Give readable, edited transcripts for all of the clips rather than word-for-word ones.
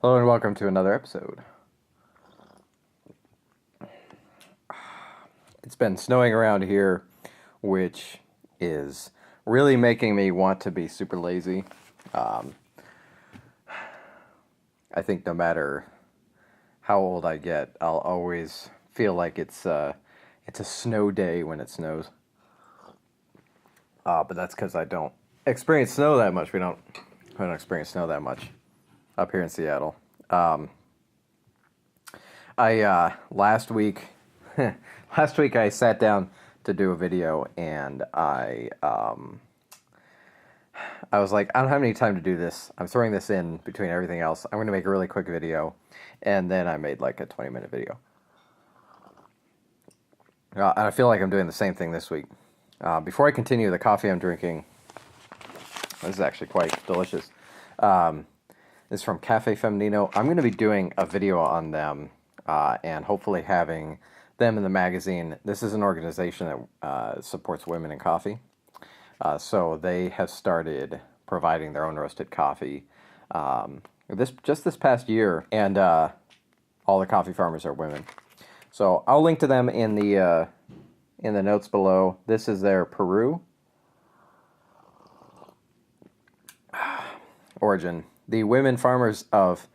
Hello and welcome to another episode. It's been snowing around here, which is really making me want to be super lazy. I think no matter how old I get, I'll always feel like it's a snow day when it snows. But that's because I don't experience snow that much. We don't experience snow that much up here in Seattle. Last week I sat down to do a video, and I was like, I don't have any time to do this. I'm throwing this in between everything else. I'm going to make a really quick video, and then I made like a 20-minute video. And I feel like I'm doing the same thing this week. Before I continue, the coffee I'm drinking, this is actually quite delicious. This is from Cafe Feminino. I'm going to be doing a video on them and hopefully having them in the magazine. This is an organization that supports women in coffee. So they have started providing their own roasted coffee this past year, and all the coffee farmers are women. So I'll link to them in the notes below. This is their Peru origin. The women farmers of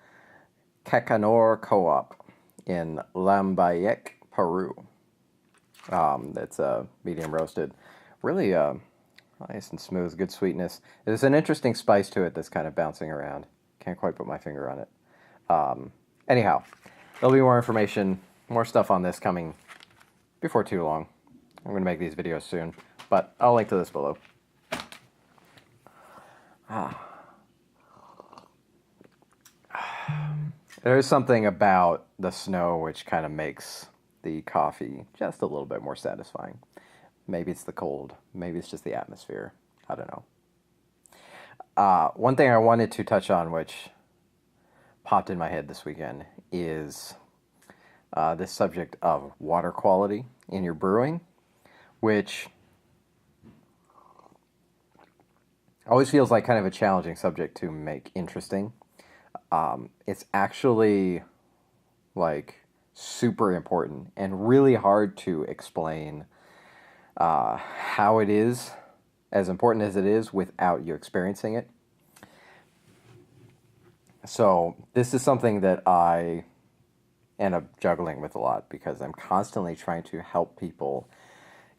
Cacanor Co-op in Lambayeque, Peru. It's medium roasted. Really nice and smooth, good sweetness. There's an interesting spice to it that's kind of bouncing around. Can't quite put my finger on it. Anyhow, there'll be more information, more stuff on this coming before too long. I'm going to make these videos soon, but I'll link to this below. There's something about the snow which kind of makes the coffee just a little bit more satisfying. Maybe it's the cold. Maybe it's just the atmosphere. I don't know. One thing I wanted to touch on, which popped in my head this weekend, is this subject of water quality in your brewing, which always feels like kind of a challenging subject to make interesting. It's actually like super important and really hard to explain how it is, as important as it is, without you experiencing it. So this is something that I end up juggling with a lot because I'm constantly trying to help people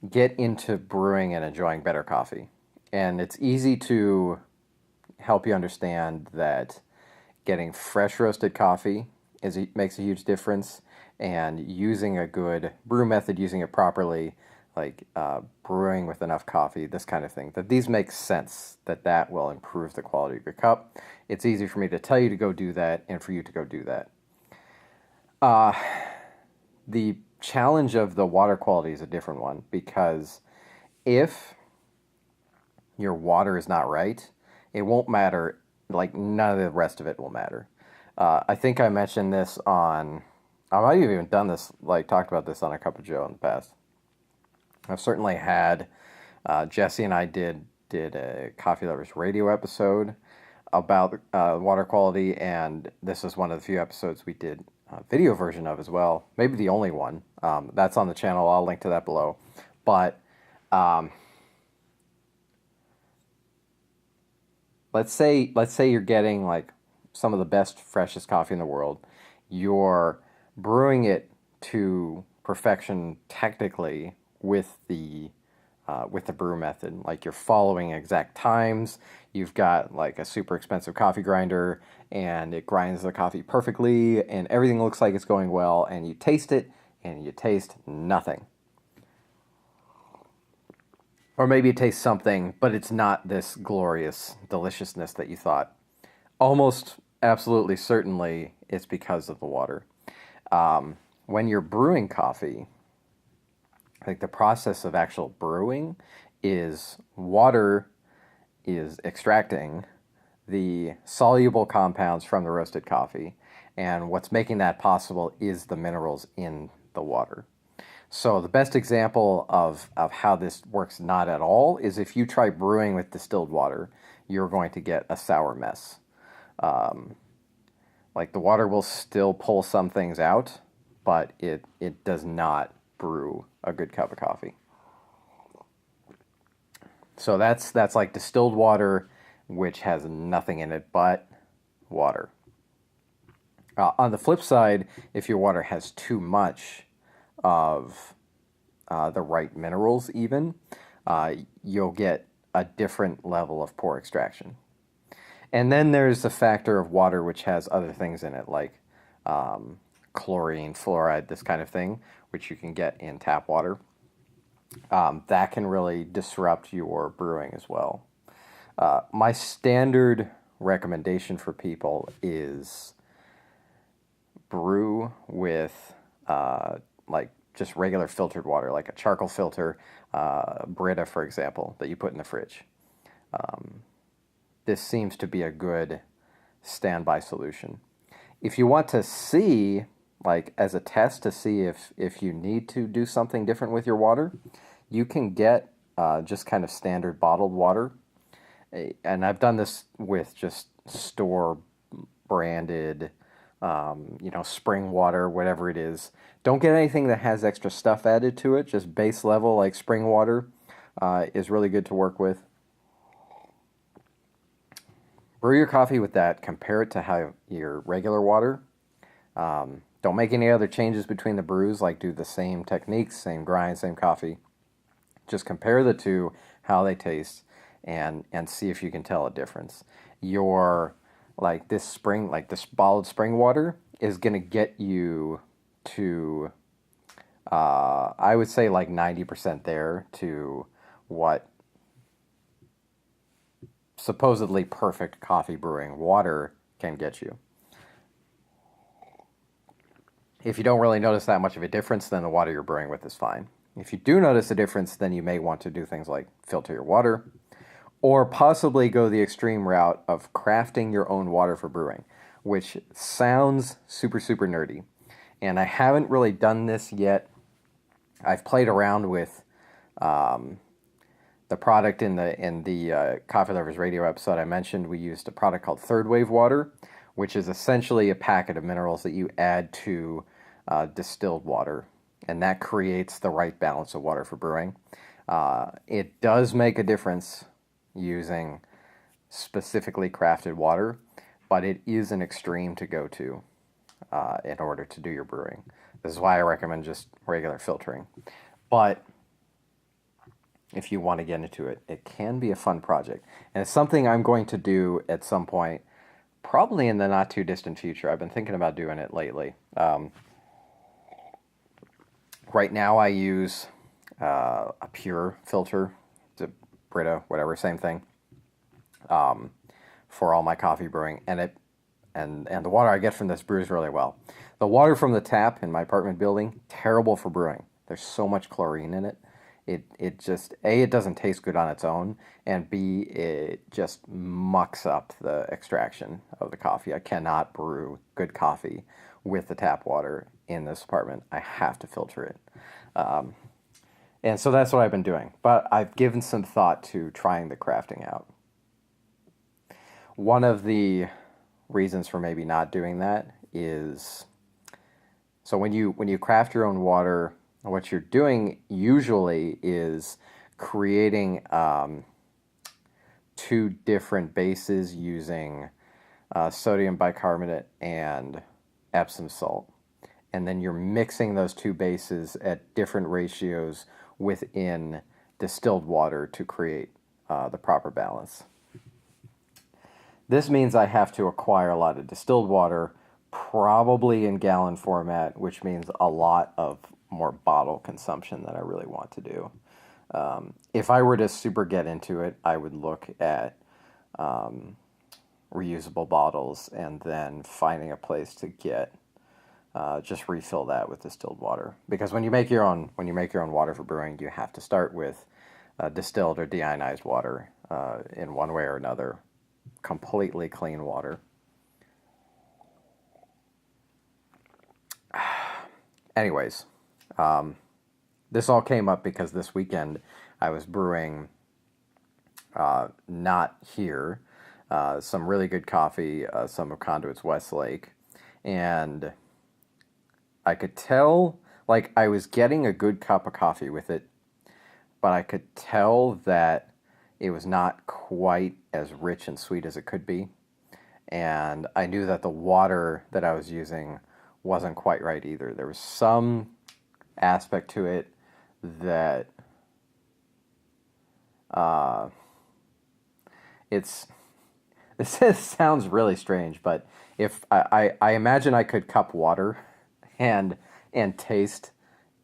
get into brewing and enjoying better coffee. And it's easy to help you understand that getting fresh roasted coffee makes a huge difference, and using a good brew method, using it properly, like brewing with enough coffee, this kind of thing, that these make sense, that will improve the quality of your cup. It's easy for me to tell you to go do that and for you to go do that. The challenge of the water quality is a different one, because if your water is not right, it won't matter. Like, none of the rest of it will matter. I think I mentioned this I might have even done this, like talked about this on A Cup of Joe in the past. I've certainly had, Jesse and I did a Coffee Lovers Radio episode about water quality, and this is one of the few episodes we did a video version of as well. Maybe the only one. That's on the channel. I'll link to that below. But let's say you're getting like some of the best, freshest coffee in the world. You're brewing it to perfection technically with the brew method. Like, you're following exact times. You've got like a super expensive coffee grinder, and it grinds the coffee perfectly, and everything looks like it's going well, and you taste it, and you taste nothing. Or maybe it tastes something, but it's not this glorious deliciousness that you thought. Almost absolutely certainly it's because of the water. When you're brewing coffee, like, the process of actual brewing is water is extracting the soluble compounds from the roasted coffee, and what's making that possible is the minerals in the water. So the best example of how this works not at all is if you try brewing with distilled water, you're going to get a sour mess. Like the water will still pull some things out, but it does not brew a good cup of coffee. So that's like distilled water, which has nothing in it but water. On the flip side, if your water has too much of the right minerals, even, you'll get a different level of pore extraction. And then there's the factor of water, which has other things in it, like chlorine, fluoride, this kind of thing, which you can get in tap water. That can really disrupt your brewing as well. My standard recommendation for people is brew with like just regular filtered water, like a charcoal filter, Brita, for example, that you put in the fridge. This seems to be a good standby solution. If you want to see, like as a test to see if you need to do something different with your water, you can get just kind of standard bottled water. And I've done this with just store branded, spring water, whatever it is. Don't get anything that has extra stuff added to it. Just base level, like spring water, is really good to work with. Brew your coffee with that. Compare it to how your regular water. Don't make any other changes between the brews, like do the same techniques, same grind, same coffee. Just compare the two, how they taste, and see if you can tell a difference. Your like this bottled spring water is gonna get you to I would say like 90% there to what supposedly perfect coffee brewing water can get you. If you don't really notice that much of a difference, then the water you're brewing with is fine. If you do notice a difference, then you may want to do things like filter your water, or possibly go the extreme route of crafting your own water for brewing, which sounds super, super nerdy. And I haven't really done this yet. I've played around with the product in the Coffee Lovers Radio episode. I mentioned we used a product called Third Wave Water, which is essentially a packet of minerals that you add to distilled water, and that creates the right balance of water for brewing. It does make a difference using specifically crafted water, but it is an extreme to go to in order to do your brewing. This is why I recommend just regular filtering. But if you want to get into it, it can be a fun project. And it's something I'm going to do at some point, probably in the not too distant future. I've been thinking about doing it lately. Right now I use a pure filter, the Brita, whatever, same thing, for all my coffee brewing. And the water I get from this brews really well. The water from the tap in my apartment building, terrible for brewing. There's so much chlorine in it. It just, A, it doesn't taste good on its own, and B, it just mucks up the extraction of the coffee. I cannot brew good coffee with the tap water in this apartment. I have to filter it. And so that's what I've been doing. But I've given some thought to trying the crafting out. One of the reasons for maybe not doing that is, so when you craft your own water, what you're doing usually is creating two different bases using sodium bicarbonate and Epsom salt. And then you're mixing those two bases at different ratios within distilled water to create the proper balance. This means I have to acquire a lot of distilled water, probably in gallon format, which means a lot of more bottle consumption than I really want to do. If I were to super get into it, I would look at reusable bottles and then finding a place to get just refill that with distilled water. Because when you make your own water for brewing, you have to start with distilled or deionized water in one way or another. Completely clean water. Anyways, this all came up because this weekend I was brewing, not here, some really good coffee, some of Conduit's Westlake, And I could tell, like, I was getting a good cup of coffee with it, but I could tell that it was not quite as rich and sweet as it could be. And I knew that the water that I was using wasn't quite right either. There was some aspect to it that uh, it's this sounds really strange, but if I imagine I could cup water and taste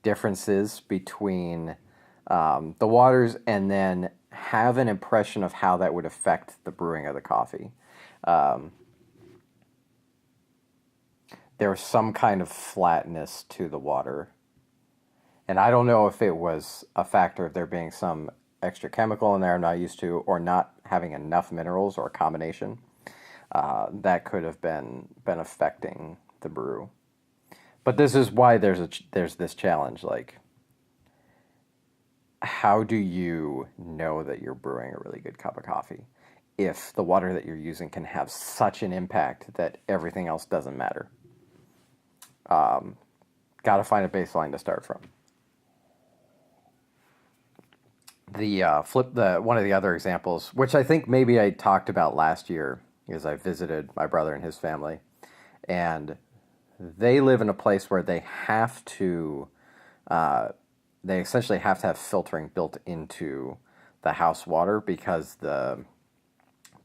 differences between the waters and then have an impression of how that would affect the brewing of the coffee. Um, there was some kind of flatness to the water. And I don't know if it was a factor of there being some extra chemical in there I'm not used to, or not having enough minerals, or a combination. That could have been affecting the brew. But this is why there's this challenge. Like, how do you know that you're brewing a really good cup of coffee if the water that you're using can have such an impact that everything else doesn't matter? Got to find a baseline to start from. The one of the other examples, which I think maybe I talked about last year, is I visited my brother and his family, and they live in a place where uh, they essentially have to have filtering built into the house water because the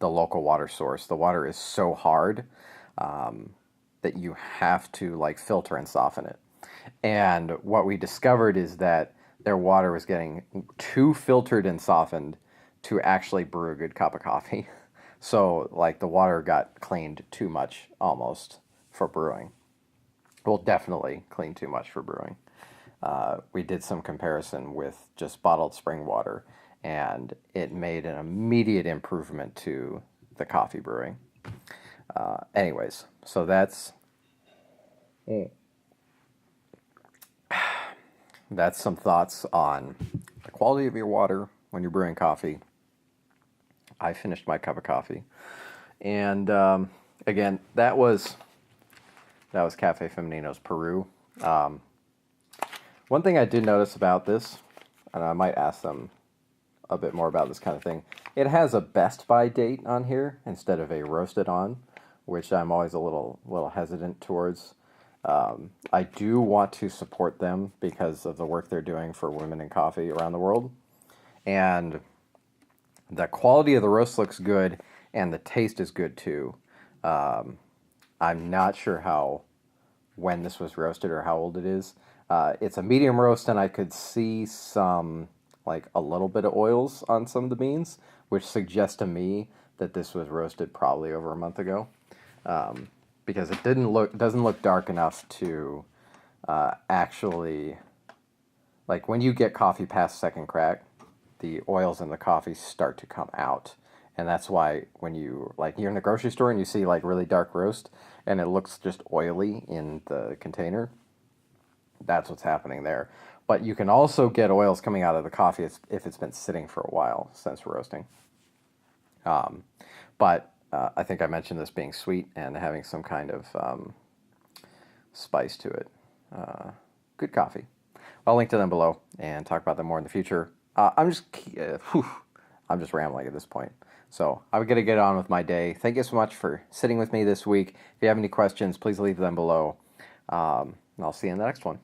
local water source, the water is so hard um, that you have to like filter and soften it. And what we discovered is that their water was getting too filtered and softened to actually brew a good cup of coffee. So, like, the water got cleaned too much almost for brewing. Well, definitely cleaned too much for brewing. We did some comparison with just bottled spring water, and it made an immediate improvement to the coffee brewing. Anyways, so that's some thoughts on the quality of your water when you're brewing coffee. I finished my cup of coffee, and again, that was Cafe Femenino's Peru. Um, One thing I did notice about this, and I might ask them a bit more about this kind of thing, it has a best by date on here instead of a roasted on, which I'm always a little hesitant towards. I do want to support them because of the work they're doing for women in coffee around the world. And the quality of the roast looks good, and the taste is good too. Um, I'm not sure when this was roasted or how old it is. It's a medium roast, and I could see like a little bit of oils on some of the beans, which suggests to me that this was roasted probably over a month ago, because it doesn't look dark enough to actually, like, when you get coffee past second crack, the oils in the coffee start to come out. And that's why when you're in the grocery store and you see like really dark roast and it looks just oily in the container, that's what's happening there. But you can also get oils coming out of the coffee if it's been sitting for a while since roasting. Um, but I think I mentioned this being sweet and having some kind of spice to it. Good coffee. I'll link to them below and talk about them more in the future. I'm just rambling at this point. So I'm going to get on with my day. Thank you so much for sitting with me this week. If you have any questions, please leave them below. I'll see you in the next one.